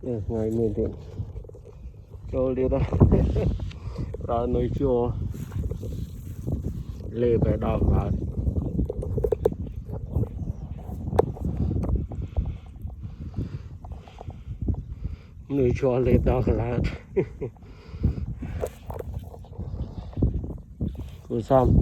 ngày mình thì cho đi đó ra nơi chùa lê về đào lại nơi chùa lê đào lại cô xong